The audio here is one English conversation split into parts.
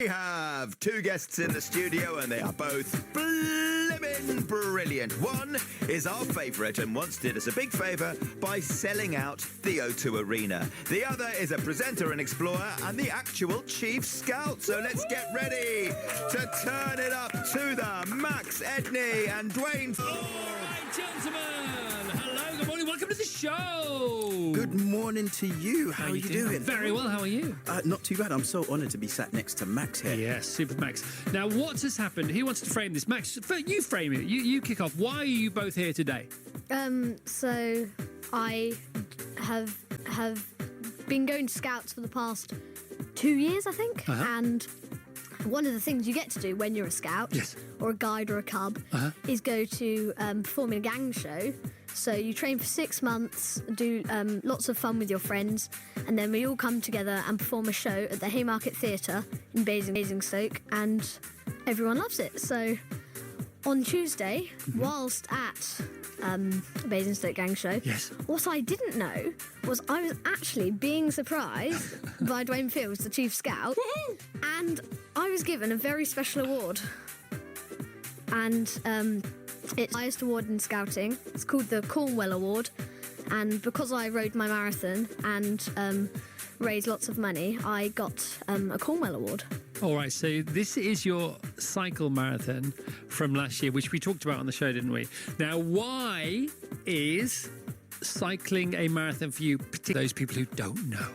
We have two guests in the studio and they are both blimmin' brilliant. One is our favourite and once did us a big favour by selling out the O2 Arena. The other is a presenter and explorer and the actual Chief Scout. So let's get ready to turn it up to the Max, Edney and Dwayne. All right, gentlemen. Hello, good morning. Welcome to the show. Good morning to you. How are you doing? Very well. How are you? Not too bad. I'm so honoured to be sat next to Max here. Yes, Super Max. Now, what has happened? Who wants to frame this? Max, you frame it. You kick off. Why are you both here today? So I have been going to Scouts for the past 2 years, I think. And one of the things you get to do when you're a Scout, or a guide or a cub, is go to perform in a gang show. So you train for 6 months, do lots of fun with your friends, and then we all come together and perform a show at the Haymarket Theatre in Basingstoke, and everyone loves it. So on Tuesday, whilst at Basingstoke Gang Show, what I didn't know was I was actually being surprised by Dwayne Fields, the Chief Scout, and I was given a very special award. And it's the highest award in scouting. It's called the Cornwell Award, and because I rode my marathon and raised lots of money, I got a Cornwell Award. All right, so this is your cycle marathon from last year, which we talked about on the show, didn't we? Now, why is cycling a marathon for you, particularly those people who don't know?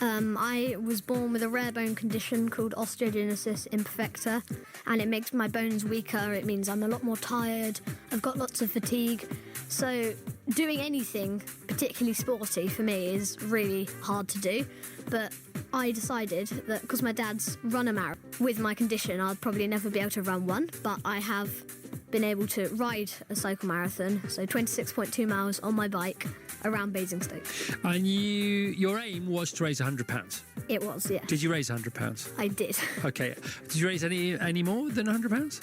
I was born with a rare bone condition called Osteogenesis Imperfecta, and it makes my bones weaker. It means I'm a lot more tired. I've got lots of fatigue. So doing anything particularly sporty for me is really hard to do. But I decided that because my dad's run a marathon, with my condition, I'll probably never be able to run one. But I have been able to ride a cycle marathon, so 26.2 miles on my bike around Basingstoke. And your aim was to raise £100? It was, yeah. Did you raise £100? I did. Okay. Did you raise any more than £100?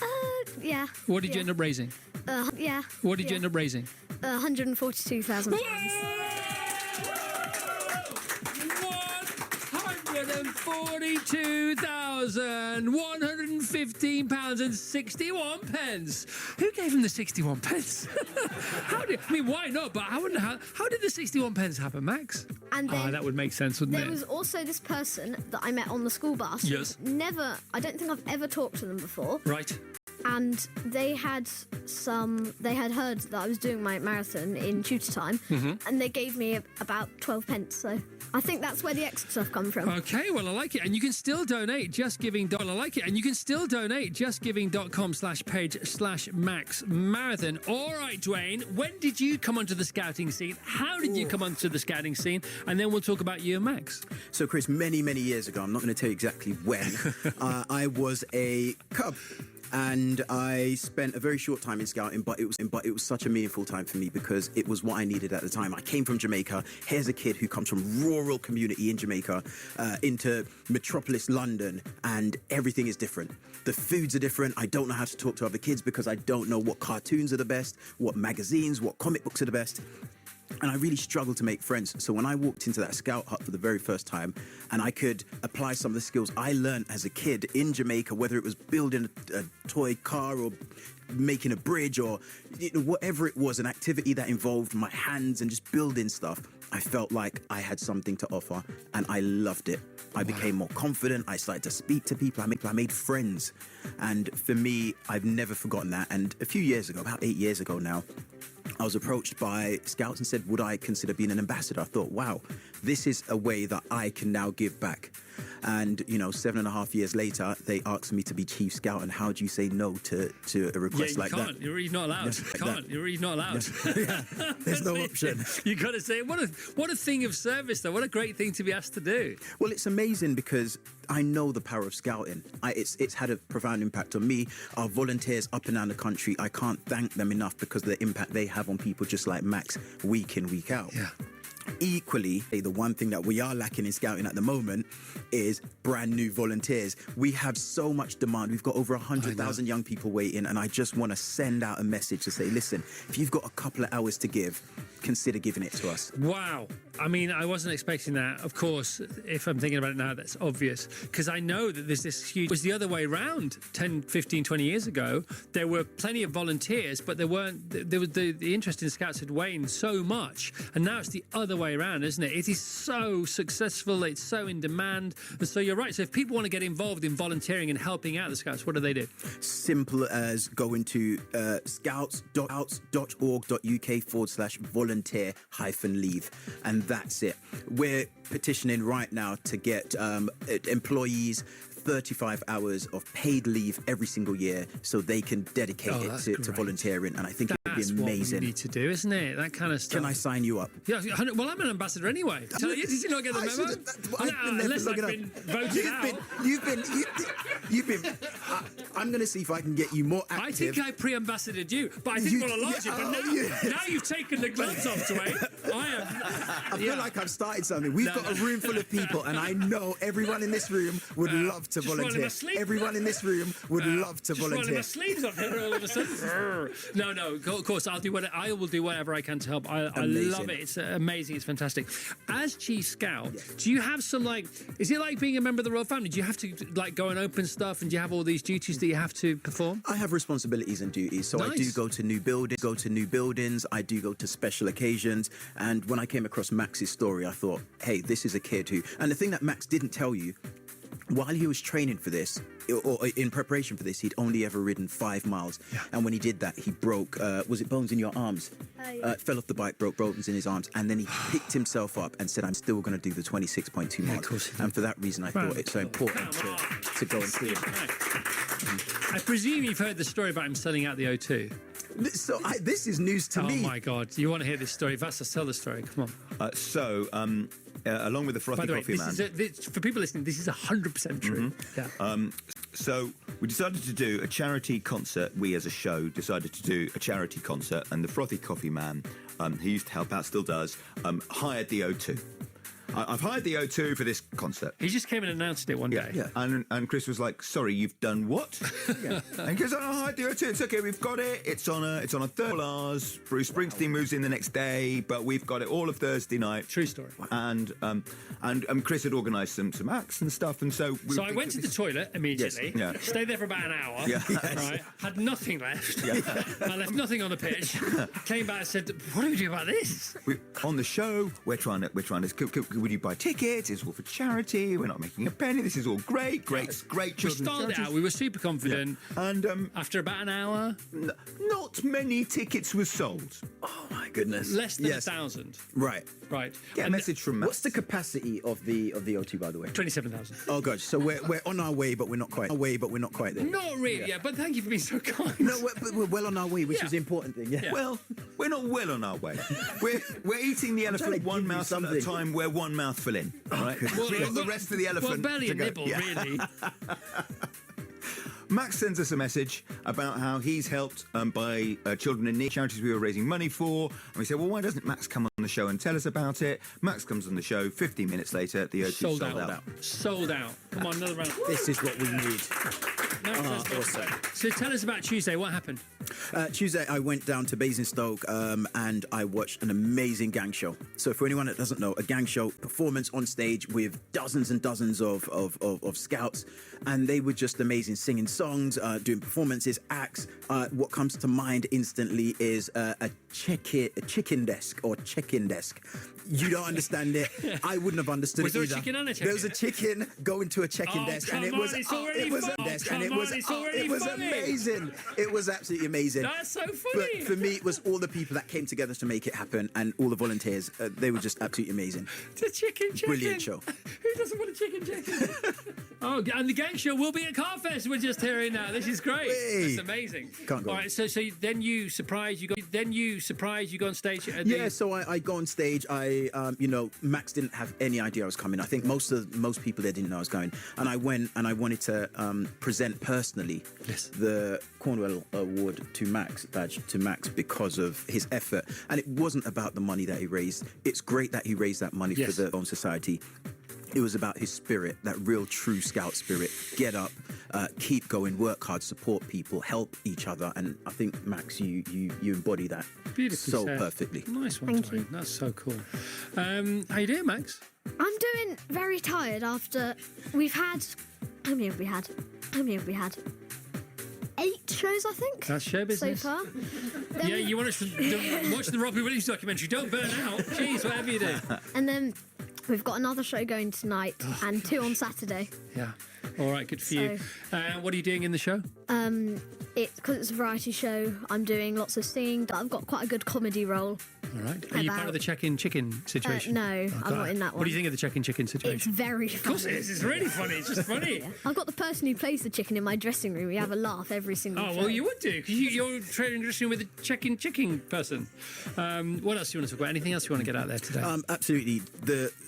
Yeah. What did you end up raising? Yeah. What did you end up raising? £142,000. 142,115 £1.61. Who gave him the 61 pence? Why not? But how did the 61 pence happen, Max? And then that would make sense, wouldn't it? There was also this person that I met on the school bus. Yes. I don't think I've ever talked to them before. Right. And they had heard that I was doing my marathon in tutor time, and they gave me about 12 pence. So I think that's where the extra stuff come from. Okay, well, I like it. And you can still donate justgiving.com/page/Max Marathon. All right, Dwayne, when did you come onto the scouting scene? How did you come onto the scouting scene? And then we'll talk about you and Max. So, Chris, many, many years ago, I'm not going to tell you exactly when, I was a cub. And I spent a very short time in scouting, but it was such a meaningful time for me because it was what I needed at the time. I came from Jamaica. Here's a kid who comes from rural community in Jamaica into metropolis London, and everything is different. The foods are different. I don't know how to talk to other kids because I don't know what cartoons are the best, what magazines, what comic books are the best. And I really struggled to make friends. So when I walked into that scout hut for the very first time and I could apply some of the skills I learned as a kid in Jamaica, whether it was building a toy car or making a bridge or whatever it was, an activity that involved my hands and just building stuff, I felt like I had something to offer and I loved it. I became more confident. I started to speak to people. I made friends. And for me, I've never forgotten that. And a few years ago, about 8 years ago now, I was approached by Scouts and said, would I consider being an ambassador? I thought, wow, this is a way that I can now give back. And, 7.5 years later, they asked me to be Chief Scout. And how do you say no to a request like that? You're really not allowed. You're really not allowed. There's no option. You got to say, what a thing of service, though. What a great thing to be asked to do. Well, it's amazing because I know the power of scouting. It's had a profound impact on me. Our volunteers up and down the country, I can't thank them enough because of the impact they have on people just like Max, week in, week out. Yeah. Equally, the one thing that we are lacking in scouting at the moment is brand new volunteers. We have so much demand. We've got over 100,000 young people waiting, and I just want to send out a message to say, listen, if you've got a couple of hours to give, consider giving it to us. Wow. I mean, I wasn't expecting that. Of course, if I'm thinking about it now, that's obvious. Because I know that there's this huge... It was the other way around 10, 15, 20 years ago. There were plenty of volunteers, but there weren't... There was the interest in Scouts had waned so much. And now it's the other way around, isn't it? It is so successful. It's so in demand. And so you're right. So if people want to get involved in volunteering and helping out the Scouts, what do they do? Simple as going to scouts.org.uk/volunteer-leave. And that's it. We're petitioning right now to get employees 35 hours of paid leave every single year so they can dedicate it to volunteering. And I think it would be amazing. That's what we need to do, isn't it? That kind of stuff. Can I sign you up? Yeah, well, I'm an ambassador anyway. Did you not get the memo? Unless I've been voted out. I'm going to see if I can get you more active. I think I pre-ambassadored you, but I didn't want to lodge it. But now you've taken the gloves off, Dwayne. I feel like I've started something. We've got a room full of people, and I know everyone in this room would love to volunteer. Everyone in this room would love to volunteer. Rolling my sleeves up here all of a sudden. No, of course, I will do whatever I can to help. I love it. It's amazing. It's fantastic. As Chief Scout, do you have some is it like being a member of the royal family? Do you have to go and open stuff, and do you have all these duties that you have to perform? I have responsibilities and duties, so nice. I do go to new buildings, I do go to special occasions, and when I came across Max's story, I thought, hey, this is a kid who... And the thing that Max didn't tell you, while he was training for this, or in preparation for this, he'd only ever ridden 5 miles. Yeah. And when he did that, he broke, was it bones in your arms? Fell off the bike, broke bones in his arms. And then he picked himself up and said, I'm still going to do the 26.2 miles. And for that reason, I thought it's so important to go and see it. I presume you've heard the story about him selling out the O2. So this is news to me. Oh, my God. You want to hear this story? Vassos, tell the story. Come on. Along with the frothy coffee man. For people listening, this is 100% true. Mm-hmm. Yeah. So we decided to do a charity concert. We, as a show, decided to do a charity concert, and the frothy coffee man, who used to help out, still does, hired the O2. I've hired the O2 for this concert. He just came and announced it one day. Yeah. And Chris was like, sorry, you've done what? And he goes, I hired the O2. It's okay, we've got it. It's on a third hours. Bruce Springsteen moves in the next day, but we've got it all of Thursday night. True story. And Chris had organised some acts and stuff, and so... I went to the toilet immediately, stayed there for about an hour, right, had nothing left, I left nothing on the pitch, came back and said, what do we do about this? On the show, we're trying to would you buy tickets? It's all for charity. We're not making a penny. This is all great children's We started out, we were super confident. Yeah. And after about an hour... not many tickets were sold. Oh, my goodness. Less than 1,000. Right. Get a message from Matt. What's the capacity of the O2, by the way? 27,000. Oh, gosh. So we're on our way, but we're not quite. There. Not really, but thank you for being so kind. No, we're well on our way, which is the important thing. Yeah. Well, we're not well on our way. We're eating the elephant one mouthful at a time. We're one mouthful in. Right? We got the rest of the elephant. Well, barely a nibble, really. Max sends us a message about how he's helped by children in need, charities we were raising money for. And we said, well, why doesn't Max come on the show and tell us about it? Max comes on the show. 15 minutes later, the O2 sold out. Sold out. Come on, another round. This is what we need. Awesome. So tell us about Tuesday. What happened? Tuesday, I went down to Basingstoke and I watched an amazing gang show. So for anyone that doesn't know, a gang show performance on stage with dozens and dozens of scouts, and they were just amazing, singing songs, doing performances, acts. What comes to mind instantly is a chicken desk. You don't understand it. I wouldn't have understood it either. Was there a chicken and a chicken? There was a chicken going to a check-in desk, and it was amazing. It was absolutely amazing. That's so funny. But for me, it was all the people that came together to make it happen, and all the volunteers. They were just absolutely amazing. The chicken. Brilliant show. Who doesn't want a chicken? Oh, and the gang show will be at Carfest. We're just hearing now. This is great. Hey. That's amazing. Can't go. All right. So then you surprise. You go on stage. So I go on stage. Max didn't have any idea I was coming. I think most people there didn't know I was going. And I went and I wanted to present personally the Cornwell Award Badge to Max because of his effort. And it wasn't about the money that he raised. It's great that he raised that money for the Bone Society. It was about his spirit, that real true scout spirit. Get up keep going, work hard, support people, help each other. And I think, Max, you embody that so perfectly. Nice one, Thank you. Dwayne. That's so cool. How you doing, Max? I'm doing very tired after we've had. How many have we had? 8 shows, I think. That's show business. So far. Yeah, you want to watch the Robbie Williams documentary. Don't burn out. Jeez, whatever you do. And then we've got another show going tonight and 2 on Saturday. Yeah. All right, good for you. What are you doing in the show? Because it's a variety show, I'm doing lots of singing. I've got quite a good comedy role. All right. Are you part of the check-in chicken situation? No, I'm not in that one. What do you think of the check-in chicken It's situation? very funny. Of course it is. It's really funny. It's just funny. I've got the person who plays the chicken in my dressing room. We have a laugh every single Oh, show. well, you would do, because you're trading dressing with a check-in chicken person. What else do you want to talk about? Anything else you want to get out there today? Absolutely.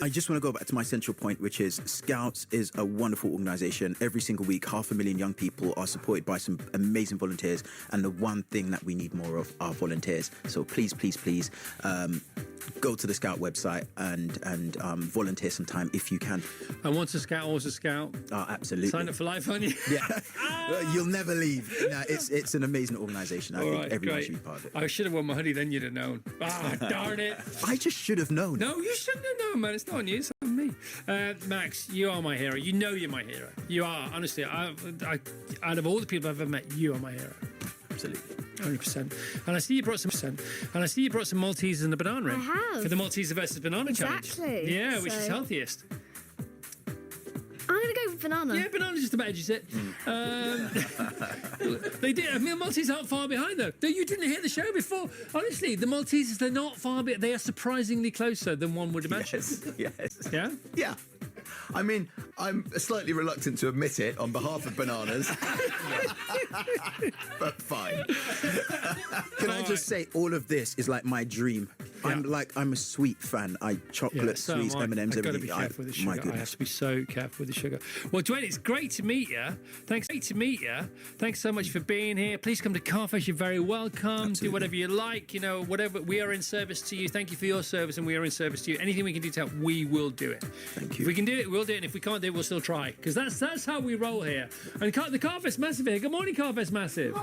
I just want to go back to my central point, which is Scouts is a wonderful organisation. Every single week, 500,000 young people are supported by some amazing volunteers, and the one thing that we need more of are volunteers. So please, go to the Scout website and volunteer some time if you can. And once a scout, always a scout. Oh, absolutely. Sign up for life, aren't you? Yeah. You'll never leave. No, it's an amazing organisation. I think everyone should be part of it. I should have worn my hoodie, then you'd have known. Ah, darn it. I just should have known. No, you shouldn't have known, man. It's not on you, it's on me. Max, you are my hero. You know you're my hero. You are, honestly. Out of all the people I've ever met, you are my hero. Absolutely. 100%. And I see you brought some Maltesers and a banana in. I have. For the Malteser versus banana challenge. Exactly. Yeah, which is So- healthiest. I'm going to go with banana. Yeah, banana's just about edges it. They did. I mean, the Maltesers aren't far behind, though. No, you didn't hear the show before. Honestly, the Maltesers, they're not far behind. They are surprisingly closer than one would imagine. Yes. Yeah? Yeah. I mean, I'm slightly reluctant to admit it on behalf of bananas, but fine. Can I just say, all of this is like my dream. I'm a sweet fan. Chocolate, so sweets, am I. M&Ms, I've got to everything. be careful with the sugar. My I goodness. have to be so careful with the sugar. Well, Dwayne, it's great to meet you. Thanks so much for being here. Please come to Carface. You're very welcome. Absolutely. Do whatever you like. Whatever. We are in service to you. Thank you for your service, and we are in service to you. Anything we can do to help, we will do it. Thank you. If we can do it, we'll do it. And if we can't do it, we'll still try. Because that's how we roll here. And the Carface Massive here. Good morning, Carface Massive.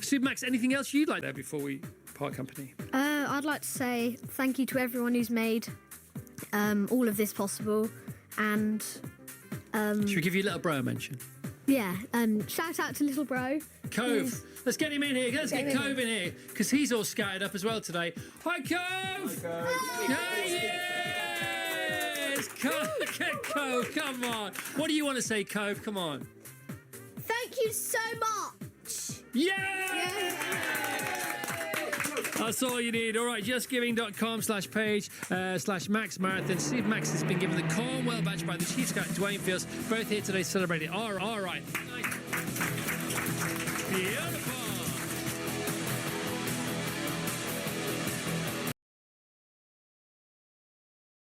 So, Max, anything else you'd like there before we part company? I'd like to say thank you to everyone who's made all of this possible. And, Should we give you a little bro mention? shout out to little bro. Cove. Let's get him in here. Let's get Cove in here. Because he's all scattered up as well today. Hi, Cove! Yes! Get Cove, come on. What do you want to say, Cove? Come on. Thank you so much. Yeah! That's all you need. All right, justgiving.com/page/Max Marathon. See if Max has been given the Cornwell Badge by the Chief Scout Dwayne Fields. Both here today celebrating. All right.